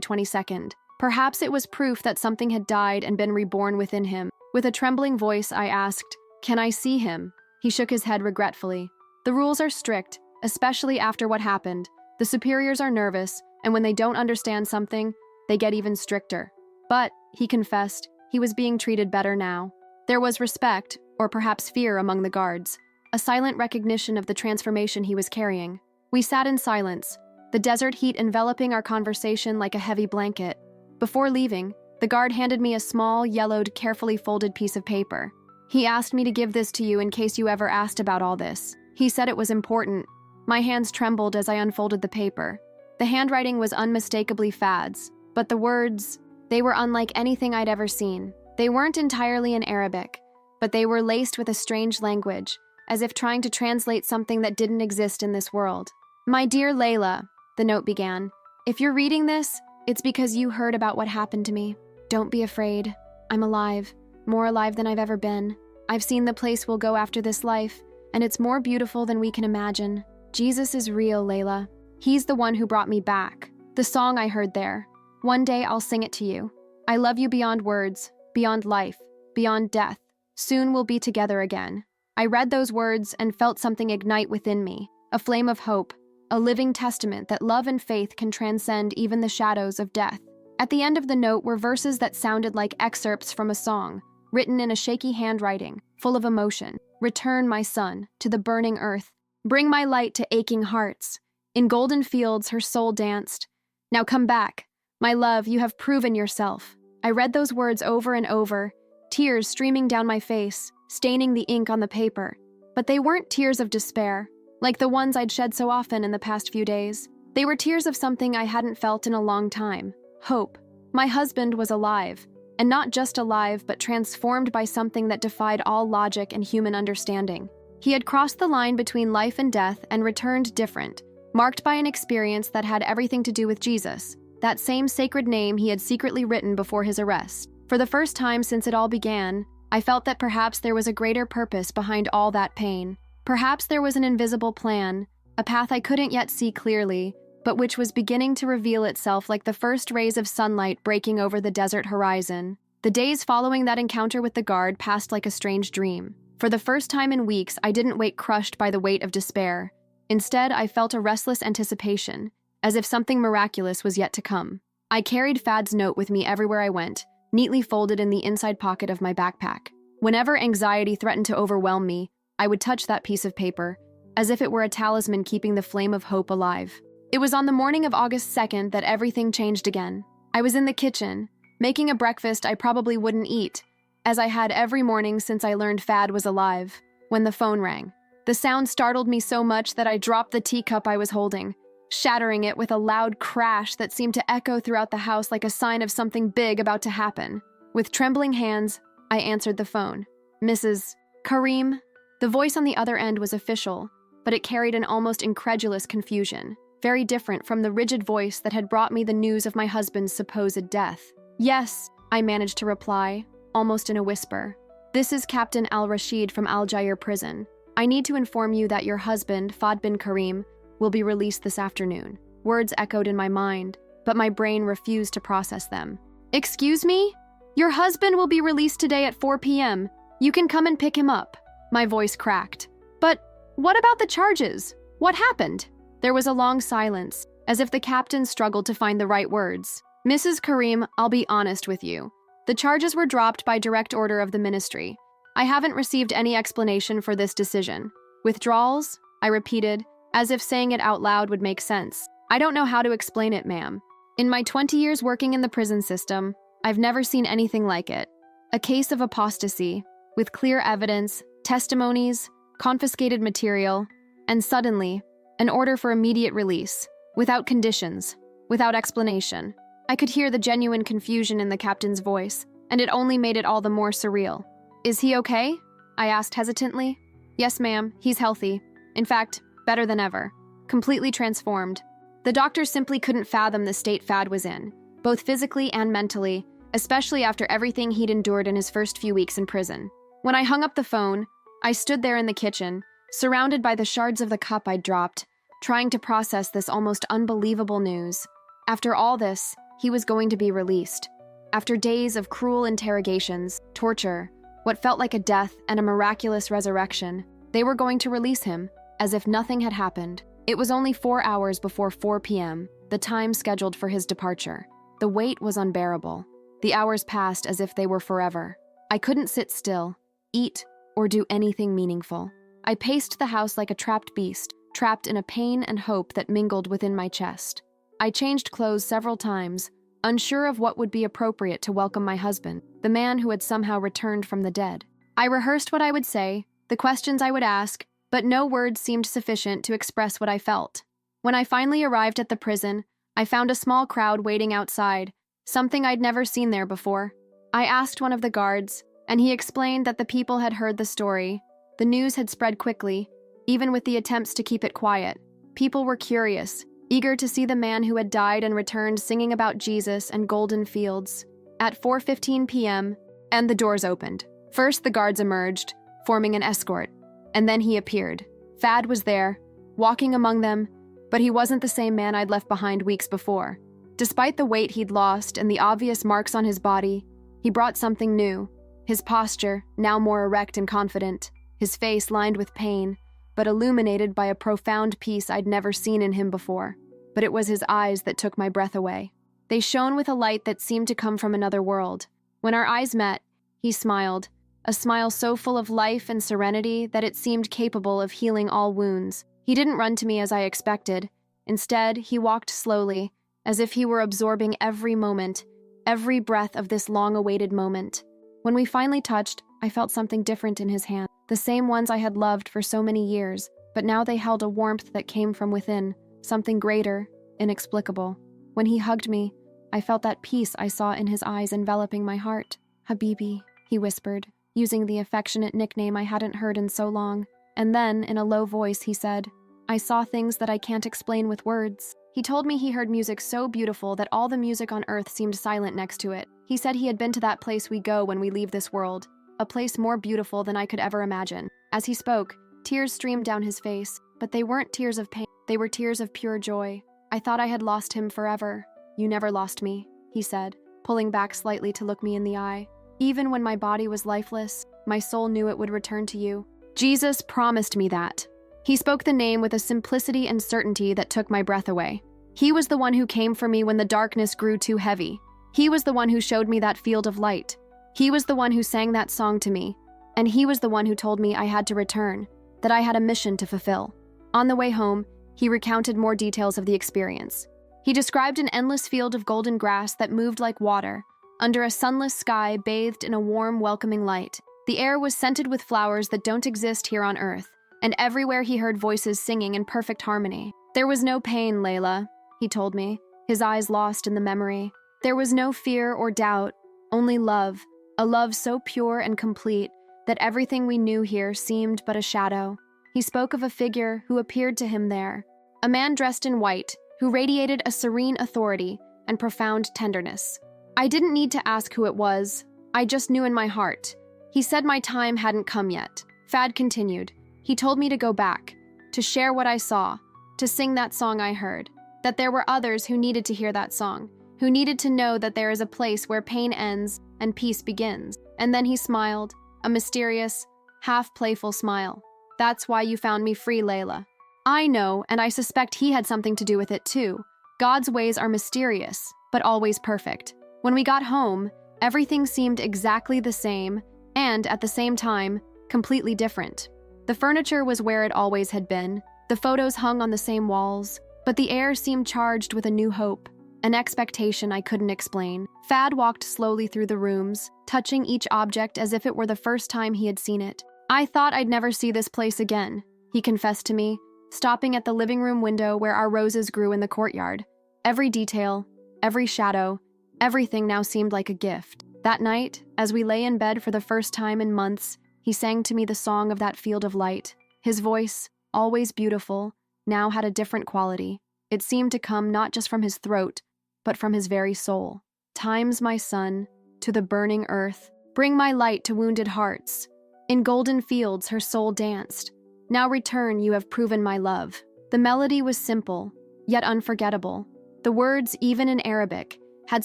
22nd. Perhaps it was proof that something had died and been reborn within him. With a trembling voice, I asked, "Can I see him?" He shook his head regretfully. "The rules are strict, especially after what happened. The superiors are nervous, and when they don't understand something, they get even stricter." But, he confessed, he was being treated better now. There was respect, or perhaps fear among the guards, a silent recognition of the transformation he was carrying. We sat in silence, the desert heat enveloping our conversation like a heavy blanket. Before leaving, the guard handed me a small, yellowed, carefully folded piece of paper. He asked me to give this to you in case you ever asked about all this. He said it was important. My hands trembled as I unfolded the paper. The handwriting was unmistakably Fad's, but the words, they were unlike anything I'd ever seen. They weren't entirely in Arabic, but they were laced with a strange language, as if trying to translate something that didn't exist in this world. "My dear Layla," the note began, "if you're reading this, It's because you heard about what happened to me. Don't be afraid. I'm alive, more alive than I've ever been. I've seen the place we'll go after this life, and it's more beautiful than we can imagine. Jesus is real, Layla. He's the one who brought me back. The song I heard there. One day I'll sing it to you. I love you beyond words, beyond life, beyond death. Soon we'll be together again. I read those words and felt something ignite within me, a flame of hope, a living testament that love and faith can transcend even the shadows of death. At the end of the note were verses that sounded like excerpts from a song, written in a shaky handwriting, full of emotion. Return, my son, to the burning earth. Bring my light to aching hearts. In golden fields her soul danced. Now come back. My love, you have proven yourself. I read those words over and over, tears streaming down my face, staining the ink on the paper. But they weren't tears of despair, like the ones I'd shed so often in the past few days. They were tears of something I hadn't felt in a long time. Hope. My husband was alive, and not just alive, but transformed by something that defied all logic and human understanding. He had crossed the line between life and death and returned different, marked by an experience that had everything to do with Jesus, that same sacred name he had secretly written before his arrest. For the first time since it all began, I felt that perhaps there was a greater purpose behind all that pain. Perhaps there was an invisible plan, a path I couldn't yet see clearly, but which was beginning to reveal itself like the first rays of sunlight breaking over the desert horizon. The days following that encounter with the guard passed like a strange dream. For the first time in weeks, I didn't wake crushed by the weight of despair. Instead, I felt a restless anticipation, as if something miraculous was yet to come. I carried Fad's note with me everywhere I went, neatly folded in the inside pocket of my backpack. Whenever anxiety threatened to overwhelm me, I would touch that piece of paper, as if it were a talisman keeping the flame of hope alive. It was on the morning of August 2nd that everything changed again. I was in the kitchen, making a breakfast I probably wouldn't eat, as I had every morning since I learned Fad was alive, when the phone rang. The sound startled me so much that I dropped the teacup I was holding, shattering it with a loud crash that seemed to echo throughout the house like a sign of something big about to happen. With trembling hands, I answered the phone. Mrs. Karim? The voice on the other end was official, but it carried an almost incredulous confusion, very different from the rigid voice that had brought me the news of my husband's supposed death. Yes, I managed to reply, almost in a whisper. This is Captain Al-Rashid from Al-Jair prison. I need to inform you that your husband, Fad bin Karim, will be released this afternoon. Words echoed in my mind, but my brain refused to process them. Excuse me? Your husband will be released today at 4 p.m. You can come and pick him up. My voice cracked. But what about the charges? What happened? There was a long silence, as if the captain struggled to find the right words. Mrs. Karim, I'll be honest with you. The charges were dropped by direct order of the ministry. I haven't received any explanation for this decision. Withdrawals? I repeated, as if saying it out loud would make sense. I don't know how to explain it, ma'am. In my 20 years working in the prison system, I've never seen anything like it. A case of apostasy, with clear evidence, testimonies, confiscated material, and suddenly, an order for immediate release, without conditions, without explanation. I could hear the genuine confusion in the captain's voice, and it only made it all the more surreal. Is he okay? I asked hesitantly. Yes, ma'am, he's healthy. In fact, better than ever. Completely transformed. The doctors simply couldn't fathom the state Fad was in, both physically and mentally, especially after everything he'd endured in his first few weeks in prison. When I hung up the phone, I stood there in the kitchen, surrounded by the shards of the cup I'd dropped, trying to process this almost unbelievable news. After all this, he was going to be released. After days of cruel interrogations, torture, what felt like a death and a miraculous resurrection, they were going to release him, as if nothing had happened. It was only 4 hours before 4 p.m., the time scheduled for his departure. The wait was unbearable. The hours passed as if they were forever. I couldn't sit still, eat, or do anything meaningful. I paced the house like a trapped beast, trapped in a pain and hope that mingled within my chest. I changed clothes several times, unsure of what would be appropriate to welcome my husband, the man who had somehow returned from the dead. I rehearsed what I would say, the questions I would ask, but no words seemed sufficient to express what I felt. When I finally arrived at the prison, I found a small crowd waiting outside, something I'd never seen there before. I asked one of the guards, and he explained that the people had heard the story. The news had spread quickly, even with the attempts to keep it quiet. People were curious, eager to see the man who had died and returned singing about Jesus and golden fields. At 4:15 p.m., and the doors opened. First, the guards emerged, forming an escort, and then he appeared. Thad was there, walking among them, but he wasn't the same man I'd left behind weeks before. Despite the weight he'd lost and the obvious marks on his body, he brought something new. His posture, now more erect and confident, his face lined with pain, but illuminated by a profound peace I'd never seen in him before. But it was his eyes that took my breath away. They shone with a light that seemed to come from another world. When our eyes met, he smiled, a smile so full of life and serenity that it seemed capable of healing all wounds. He didn't run to me as I expected. Instead, he walked slowly, as if he were absorbing every moment, every breath of this long-awaited moment. When we finally touched, I felt something different in his hand, the same ones I had loved for so many years, but now they held a warmth that came from within, something greater, inexplicable. When he hugged me, I felt that peace I saw in his eyes enveloping my heart. "Habibi," he whispered, using the affectionate nickname I hadn't heard in so long. And then, in a low voice, he said, "I saw things that I can't explain with words." He told me he heard music so beautiful that all the music on earth seemed silent next to it. He said he had been to that place we go when we leave this world, a place more beautiful than I could ever imagine. As he spoke, tears streamed down his face, but they weren't tears of pain. They were tears of pure joy. "I thought I had lost him forever." "You never lost me," he said, pulling back slightly to look me in the eye. "Even when my body was lifeless, my soul knew it would return to you. Jesus promised me that." He spoke the name with a simplicity and certainty that took my breath away. He was the one who came for me when the darkness grew too heavy. He was the one who showed me that field of light. He was the one who sang that song to me. And he was the one who told me I had to return, that I had a mission to fulfill. On the way home, he recounted more details of the experience. He described an endless field of golden grass that moved like water, under a sunless sky bathed in a warm, welcoming light. The air was scented with flowers that don't exist here on Earth, and everywhere he heard voices singing in perfect harmony. "There was no pain, Layla," he told me, his eyes lost in the memory. "There was no fear or doubt, only love, a love so pure and complete that everything we knew here seemed but a shadow." He spoke of a figure who appeared to him there, a man dressed in white, who radiated a serene authority and profound tenderness. I didn't need to ask who it was. I just knew in my heart. He said my time hadn't come yet. Thad continued. He told me to go back, to share what I saw, to sing that song I heard, that there were others who needed to hear that song, who needed to know that there is a place where pain ends and peace begins. And then he smiled, a mysterious, half-playful smile. "That's why you found me free, Layla." I know, and I suspect he had something to do with it too. God's ways are mysterious, but always perfect. When we got home, everything seemed exactly the same, and, at the same time, completely different. The furniture was where it always had been, the photos hung on the same walls, but the air seemed charged with a new hope, an expectation I couldn't explain. Thad walked slowly through the rooms, touching each object as if it were the first time he had seen it. "I thought I'd never see this place again," he confessed to me, stopping at the living room window where our roses grew in the courtyard. Every detail, every shadow, everything now seemed like a gift. That night, as we lay in bed for the first time in months, he sang to me the song of that field of light. His voice, always beautiful, now had a different quality. It seemed to come not just from his throat, but from his very soul. "Times, my son, to the burning earth. Bring my light to wounded hearts. In golden fields her soul danced. Now return, you have proven my love." The melody was simple, yet unforgettable. The words, even in Arabic, had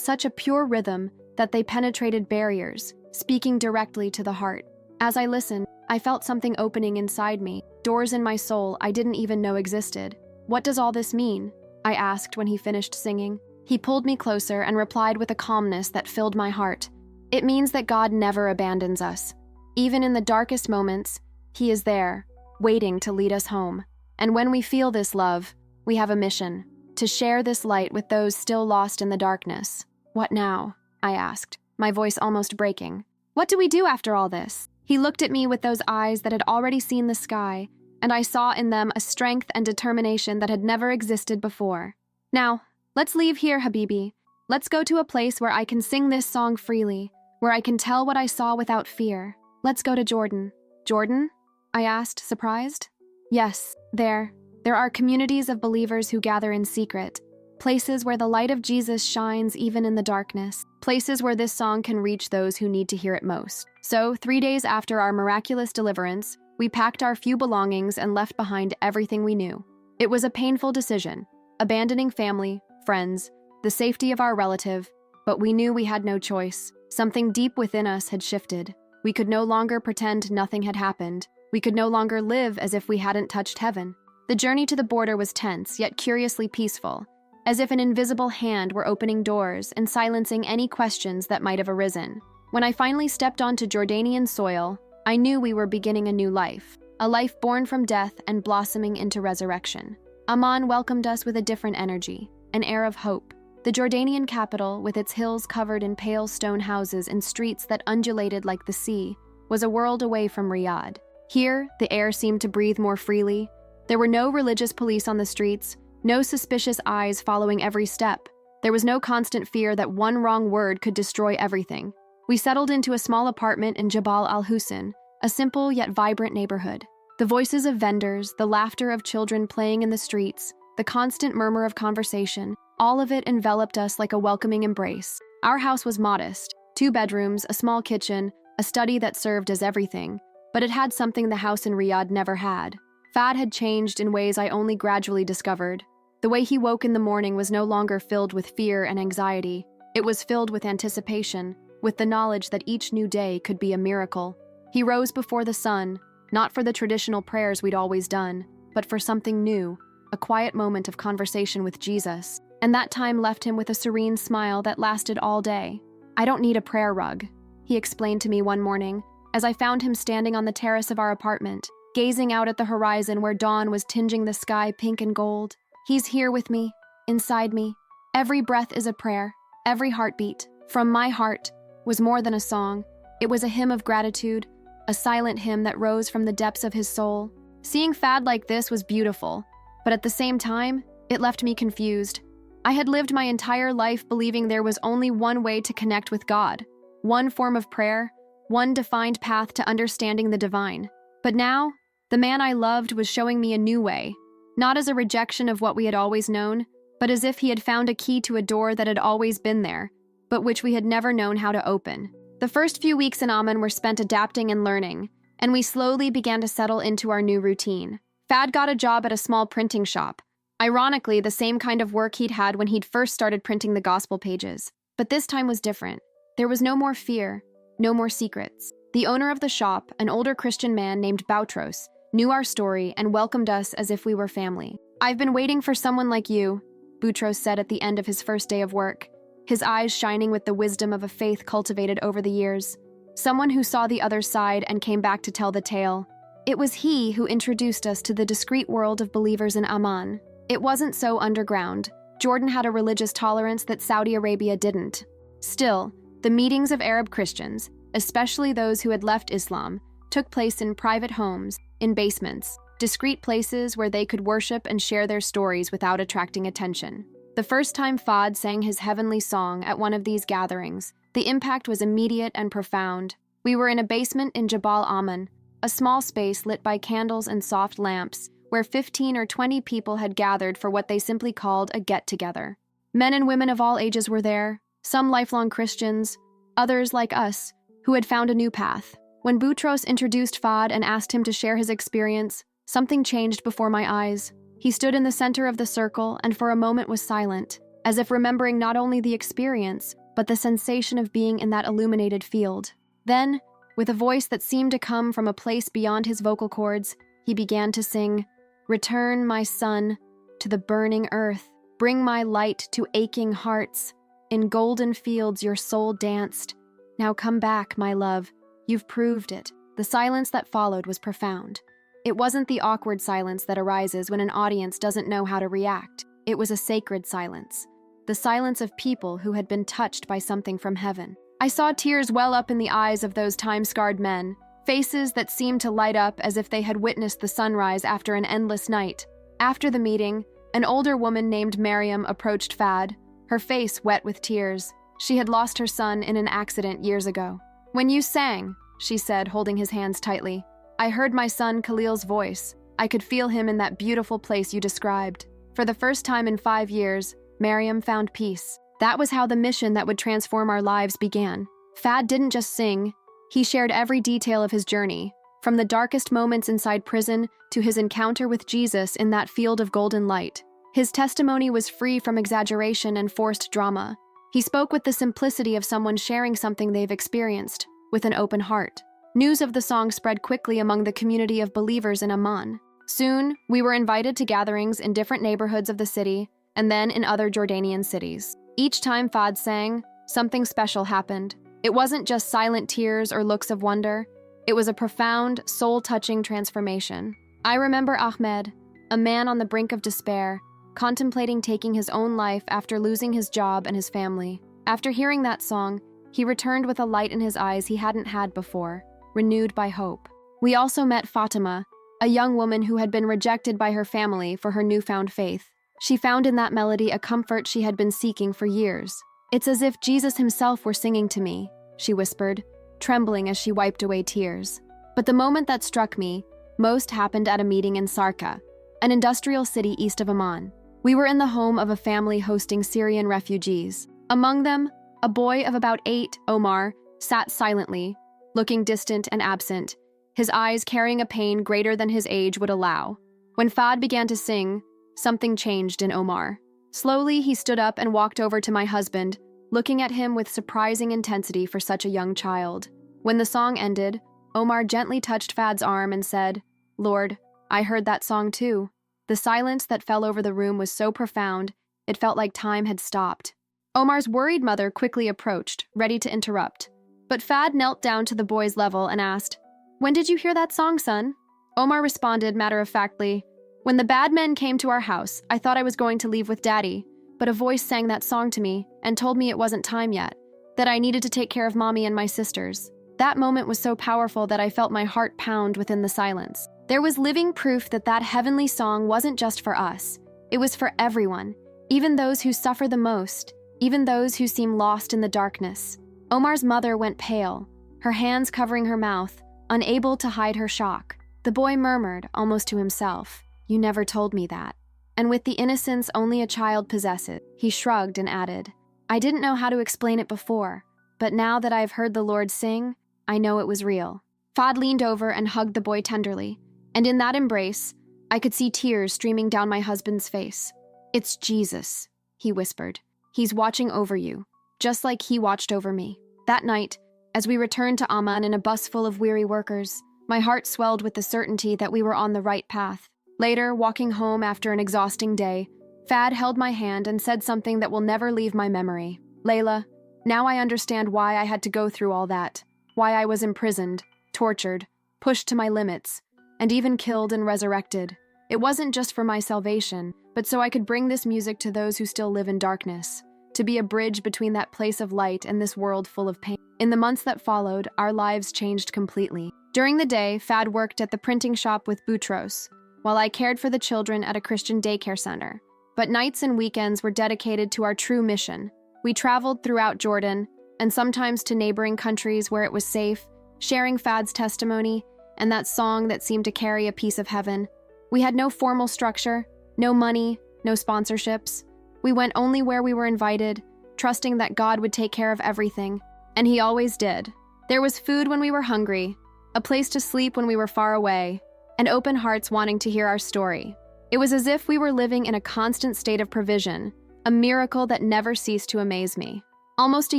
such a pure rhythm that they penetrated barriers, speaking directly to the heart. As I listened, I felt something opening inside me, doors in my soul I didn't even know existed. "What does all this mean?" I asked when he finished singing. He pulled me closer and replied with a calmness that filled my heart. "It means that God never abandons us. Even in the darkest moments, He is there, waiting to lead us home. And when we feel this love, we have a mission, to share this light with those still lost in the darkness." "What now?" I asked, my voice almost breaking. "What do we do after all this?" He looked at me with those eyes that had already seen the sky, and I saw in them a strength and determination that had never existed before. "Now, let's leave here, Habibi. Let's go to a place where I can sing this song freely, where I can tell what I saw without fear. Let's go to Jordan." "Jordan?" I asked, surprised. "Yes, there. There are communities of believers who gather in secret, places where the light of Jesus shines even in the darkness, places where this song can reach those who need to hear it most. So, 3 days after our miraculous deliverance, we packed our few belongings and left behind everything we knew. It was a painful decision, abandoning family, friends, the safety of our relative, but we knew we had no choice. Something deep within us had shifted. We could no longer pretend nothing had happened. We could no longer live as if we hadn't touched heaven. The journey to the border was tense, yet curiously peaceful, as if an invisible hand were opening doors and silencing any questions that might have arisen. When I finally stepped onto Jordanian soil, I knew we were beginning a new life, a life born from death and blossoming into resurrection. Amman welcomed us with a different energy, an air of hope. The Jordanian capital, with its hills covered in pale stone houses and streets that undulated like the sea, was a world away from Riyadh. Here, the air seemed to breathe more freely. There were no religious police on the streets, no suspicious eyes following every step. There was no constant fear that one wrong word could destroy everything. We settled into a small apartment in Jabal al-Husn, a simple yet vibrant neighborhood. The voices of vendors, the laughter of children playing in the streets, the constant murmur of conversation, all of it enveloped us like a welcoming embrace. Our house was modest, 2 bedrooms, a small kitchen, a study that served as everything, but it had something the house in Riyadh never had. Fad had changed in ways I only gradually discovered. The way he woke in the morning was no longer filled with fear and anxiety. It was filled with anticipation, with the knowledge that each new day could be a miracle. He rose before the sun, not for the traditional prayers we'd always done, but for something new, a quiet moment of conversation with Jesus. And that time left him with a serene smile that lasted all day. "I don't need a prayer rug," he explained to me one morning, as I found him standing on the terrace of our apartment, gazing out at the horizon where dawn was tinging the sky pink and gold. "He's here with me, inside me. Every breath is a prayer, every heartbeat, from my heart, was more than a song. It was a hymn of gratitude, a silent hymn that rose from the depths of his soul." Seeing Fad like this was beautiful, but at the same time, it left me confused. I had lived my entire life believing there was only one way to connect with God, one form of prayer, one defined path to understanding the divine. But now, the man I loved was showing me a new way, not as a rejection of what we had always known, but as if he had found a key to a door that had always been there, but which we had never known how to open. The first few weeks in Amman were spent adapting and learning, and we slowly began to settle into our new routine. Fad got a job at a small printing shop. Ironically, the same kind of work he'd had when he'd first started printing the gospel pages. But this time was different. There was no more fear, no more secrets. The owner of the shop, an older Christian man named Boutros, knew our story and welcomed us as if we were family. "I've been waiting for someone like you," Boutros said at the end of his first day of work, his eyes shining with the wisdom of a faith cultivated over the years. Someone who saw the other side and came back to tell the tale. It was he who introduced us to the discreet world of believers in Amman. It wasn't so underground. Jordan had a religious tolerance that Saudi Arabia didn't. Still, the meetings of Arab Christians, especially those who had left Islam, took place in private homes, in basements, discreet places where they could worship and share their stories without attracting attention. The first time Fad sang his heavenly song at one of these gatherings, the impact was immediate and profound. We were in a basement in Jabal Amman, a small space lit by candles and soft lamps, where 15 or 20 people had gathered for what they simply called a get-together. Men and women of all ages were there, some lifelong Christians, others like us, who had found a new path. When Boutros introduced Fad and asked him to share his experience, something changed before my eyes. He stood in the center of the circle and for a moment was silent, as if remembering not only the experience, but the sensation of being in that illuminated field. Then, with a voice that seemed to come from a place beyond his vocal cords, he began to sing, "Return, my son, to the burning earth. Bring my light to aching hearts. In golden fields your soul danced. Now come back, my love. You've proved it." The silence that followed was profound. It wasn't the awkward silence that arises when an audience doesn't know how to react. It was a sacred silence. The silence of people who had been touched by something from heaven. I saw tears well up in the eyes of those time-scarred men, faces that seemed to light up as if they had witnessed the sunrise after an endless night. After the meeting, an older woman named Miriam approached Fad, her face wet with tears. She had lost her son in an accident years ago. "When you sang," she said, holding his hands tightly, "I heard my son Khalil's voice. I could feel him in that beautiful place you described. For the first time in 5 years, Miriam found peace. That was how the mission that would transform our lives began. Fad didn't just sing, he shared every detail of his journey, from the darkest moments inside prison to his encounter with Jesus in that field of golden light. His testimony was free from exaggeration and forced drama. He spoke with the simplicity of someone sharing something they've experienced, with an open heart. News of the song spread quickly among the community of believers in Amman. Soon, we were invited to gatherings in different neighborhoods of the city, and then in other Jordanian cities. Each time Fad sang, something special happened. It wasn't just silent tears or looks of wonder. It was a profound, soul-touching transformation. I remember Ahmed, a man on the brink of despair, contemplating taking his own life after losing his job and his family. After hearing that song, he returned with a light in his eyes he hadn't had before, renewed by hope. We also met Fatima, a young woman who had been rejected by her family for her newfound faith. She found in that melody a comfort she had been seeking for years. "It's as if Jesus himself were singing to me," she whispered, trembling as she wiped away tears. But the moment that struck me most happened at a meeting in Sarka, an industrial city east of Amman. We were in the home of a family hosting Syrian refugees. Among them, a boy of about 8, Omar, sat silently, looking distant and absent, his eyes carrying a pain greater than his age would allow. When Fad began to sing, something changed in Omar. Slowly, he stood up and walked over to my husband, looking at him with surprising intensity for such a young child. When the song ended, Omar gently touched Fad's arm and said, "Lord, I heard that song too." The silence that fell over the room was so profound, it felt like time had stopped. Omar's worried mother quickly approached, ready to interrupt. But Fad knelt down to the boy's level and asked, "When did you hear that song, son?" Omar responded matter-of-factly, "When the bad men came to our house, I thought I was going to leave with Daddy, but a voice sang that song to me and told me it wasn't time yet, that I needed to take care of Mommy and my sisters." That moment was so powerful that I felt my heart pound within the silence. There was living proof that that heavenly song wasn't just for us. It was for everyone, even those who suffer the most, even those who seem lost in the darkness. Omar's mother went pale, her hands covering her mouth, unable to hide her shock. The boy murmured, almost to himself, "You never told me that." And with the innocence only a child possesses, he shrugged and added, "I didn't know how to explain it before, but now that I've heard the Lord sing, I know it was real." Fad leaned over and hugged the boy tenderly, and in that embrace, I could see tears streaming down my husband's face. "It's Jesus," he whispered. "He's watching over you, just like he watched over me." That night, as we returned to Amman in a bus full of weary workers, my heart swelled with the certainty that we were on the right path. Later, walking home after an exhausting day, Fad held my hand and said something that will never leave my memory. "Layla, now I understand why I had to go through all that, why I was imprisoned, tortured, pushed to my limits, and even killed and resurrected. It wasn't just for my salvation, but so I could bring this music to those who still live in darkness, to be a bridge between that place of light and this world full of pain." In the months that followed, our lives changed completely. During the day, Fad worked at the printing shop with Boutros, while I cared for the children at a Christian daycare center. But nights and weekends were dedicated to our true mission. We traveled throughout Jordan, and sometimes to neighboring countries where it was safe, sharing Fad's testimony and that song that seemed to carry a piece of heaven. We had no formal structure, no money, no sponsorships. We went only where we were invited, trusting that God would take care of everything, and He always did. There was food when we were hungry, a place to sleep when we were far away, and open hearts wanting to hear our story. It was as if we were living in a constant state of provision, a miracle that never ceased to amaze me. Almost a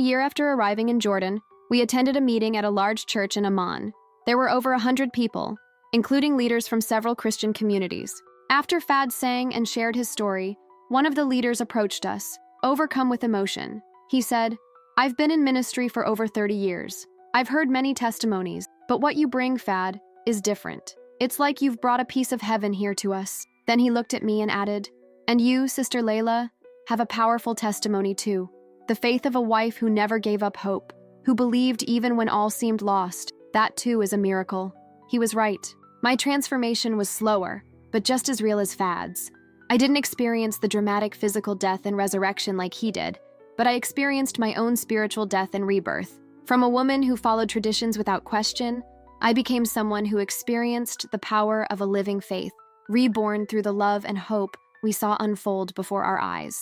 year after arriving in Jordan, we attended a meeting at a large church in Amman. There were over 100 people, including leaders from several Christian communities. After Fad sang and shared his story, one of the leaders approached us, overcome with emotion. He said, "I've been in ministry for over 30 years. I've heard many testimonies, but what you bring, Fad, is different. It's like you've brought a piece of heaven here to us." Then he looked at me and added, "And you, Sister Layla, have a powerful testimony too. The faith of a wife who never gave up hope, who believed even when all seemed lost. That too is a miracle." He was right. My transformation was slower, but just as real as Fad's. I didn't experience the dramatic physical death and resurrection like he did, but I experienced my own spiritual death and rebirth. From a woman who followed traditions without question, I became someone who experienced the power of a living faith. reborn through the love and hope we saw unfold before our eyes.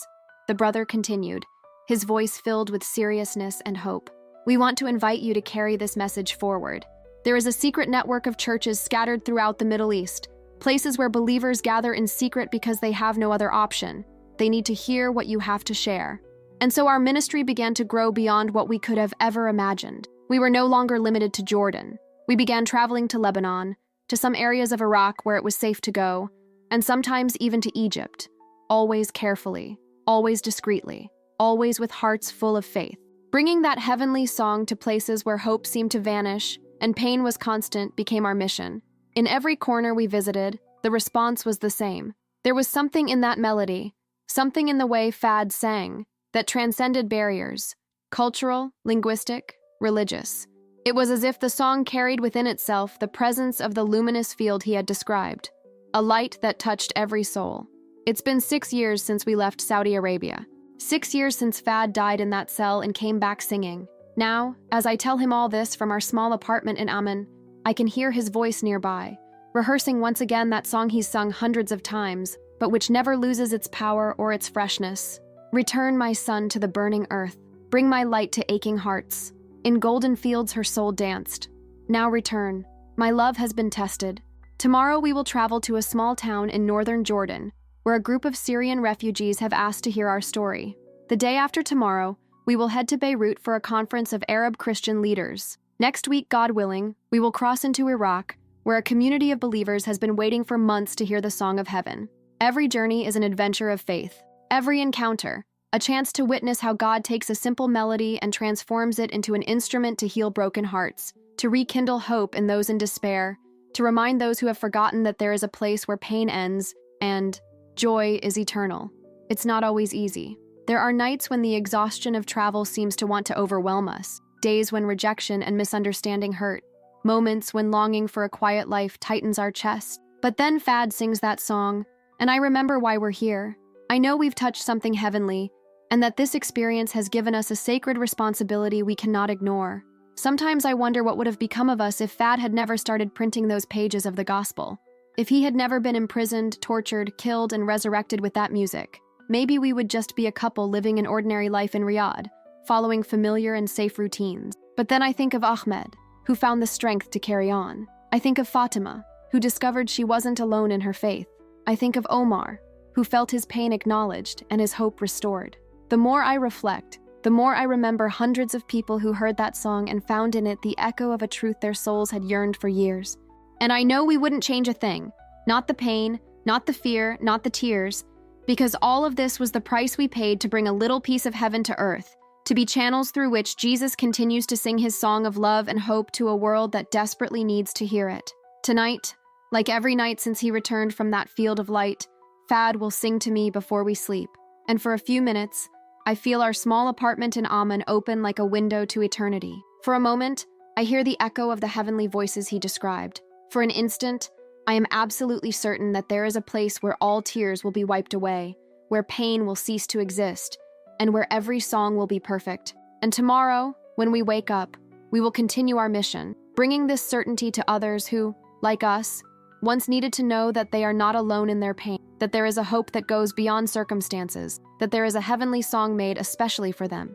The brother continued, his voice filled with seriousness and hope. We want to invite you to carry this message forward. There is a secret network of churches scattered throughout the Middle East, places where believers gather in secret because they have no other option. They need to hear what you have to share. And so our ministry began to grow beyond what we could have ever imagined. We were no longer limited to Jordan. We began traveling to Lebanon, to some areas of Iraq where it was safe to go, and sometimes even to Egypt, always carefully, always discreetly, always with hearts full of faith. Bringing that heavenly song to places where hope seemed to vanish and pain was constant became our mission. In every corner we visited, the response was the same. There was something in that melody, something in the way Fad sang, that transcended barriers, cultural, linguistic, religious. It was as if the song carried within itself the presence of the luminous field he had described, a light that touched every soul. It's been 6 years since we left Saudi Arabia. 6 years since Fad died in that cell and came back singing. Now, as I tell him all this from our small apartment in Amman, I can hear his voice nearby, rehearsing once again that song he's sung hundreds of times, but which never loses its power or its freshness. Return, my son, to the burning earth. Bring my light to aching hearts. In golden fields her soul danced. Now return. My love has been tested. Tomorrow we will travel to a small town in northern Jordan, where a group of Syrian refugees have asked to hear our story. The day after tomorrow, we will head to Beirut for a conference of Arab Christian leaders. Next week, God willing, we will cross into Iraq, where a community of believers has been waiting for months to hear the song of heaven. Every journey is an adventure of faith. Every encounter, a chance to witness how God takes a simple melody and transforms it into an instrument to heal broken hearts, to rekindle hope in those in despair, to remind those who have forgotten that there is a place where pain ends and joy is eternal. It's not always easy. There are nights when the exhaustion of travel seems to want to overwhelm us, days when rejection and misunderstanding hurt, moments when longing for a quiet life tightens our chest. But then Fad sings that song, and I remember why we're here. I know we've touched something heavenly, and that this experience has given us a sacred responsibility we cannot ignore. Sometimes I wonder what would have become of us if Fad had never started printing those pages of the gospel. If he had never been imprisoned, tortured, killed, and resurrected with that music. Maybe we would just be a couple living an ordinary life in Riyadh, following familiar and safe routines. But then I think of Ahmed, who found the strength to carry on. I think of Fatima, who discovered she wasn't alone in her faith. I think of Omar, who felt his pain acknowledged and his hope restored. The more I reflect, the more I remember hundreds of people who heard that song and found in it the echo of a truth their souls had yearned for years. And I know we wouldn't change a thing, not the pain, not the fear, not the tears, because all of this was the price we paid to bring a little piece of heaven to earth, to be channels through which Jesus continues to sing his song of love and hope to a world that desperately needs to hear it. Tonight, like every night since he returned from that field of light, Fad will sing to me before we sleep. And for a few minutes, I feel our small apartment in Amman open like a window to eternity. For a moment, I hear the echo of the heavenly voices he described. For an instant, I am absolutely certain that there is a place where all tears will be wiped away, where pain will cease to exist, and where every song will be perfect. And tomorrow, when we wake up, we will continue our mission, bringing this certainty to others who, like us, once needed to know that they are not alone in their pain, that there is a hope that goes beyond circumstances, that there is a heavenly song made especially for them.